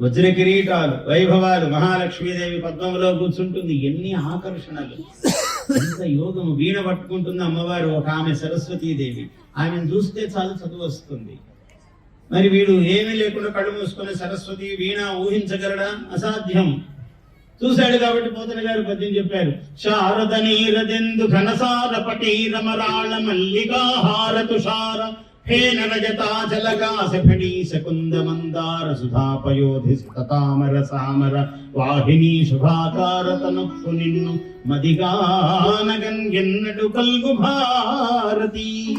వజ్ర కిరీటాలు, వైభవాలు, మహాలక్ష్మీదేవి పద్మంలో కూర్చుంటుంది. ఎన్ని ఆకర్షణలు, ఎంత యోగము. వీణ పట్టుకుంటుంది అమ్మవారు. ఒక ఆమె సరస్వతీదేవి. ఆమెను చూస్తే చాలు చదువు వస్తుంది. మరి వీడు ఏమీ లేకుండా కళ్ళు మూసుకునే సరస్వతి వీణ ఊహించగలడా? అసాధ్యం. చూశాడు కాబట్టి పోతన గారు పద్యం చెప్పారు. శారద నీరదెందు ఘనసార పటీర మరాళ మల్లికాహార తుషార హేన రజతాచలకాశ ఫణీశ కుంద మందార సుధాపయోధి సుతామర సామర వాహిని శుభాకార తనుప్పు నిన్ను మదిగానగన్ ఎన్నడు కల్గు భారతి.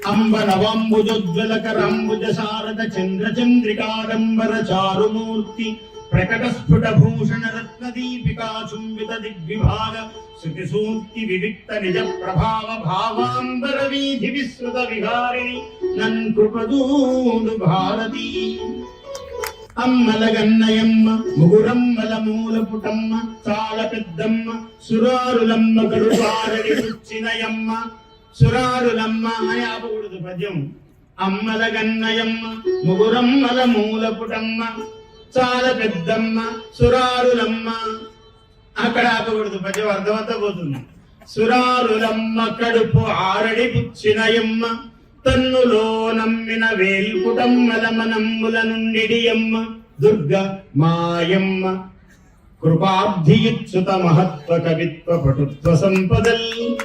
అంబ నవంబుజోజ్వలకరంబుజ శారద చంద్ర చంద్రికారంబర చారుమూర్తి ప్రకట స్ఫుట భూషణ రత్న దీపికా చుంబిత దిగ్విభాగ శృతి సూక్తి వివిక్త నిజ ప్రభావ భావాంబర వీధి విస్తృత విహారిణి నన్ కృపదూడు భారతి. అమ్మల గన్నయమ్మ ముగురమ్మల మూల పుటమ్మ చాల పెద్దమ్మ సురారులమ్మ కడుపారడి పుచ్చినయమ్మ. సురారులమ్మ అని ఆపకూడదు పద్యం. అమ్మల గన్నయమ్మ ముగురమ్మల మూల పుటమ్మ చాలా పెద్దమ్మ సురారులమ్మ అక్కడ ఆపకూడదు. పద్యం అర్థమంతా పోతుంది. సురారులమ్మ కడుపు ఆరడి పుచ్చినయమ్మ తన్నులో నమ్మిన వేల్పుటమ్మల మనమ్ముల నుండిడియమ్మ దుర్గ మాయమ్మ కృపాబ్ధియుచ్యుత మహత్వ కవిత్వ పటుత్వ సంపదల్.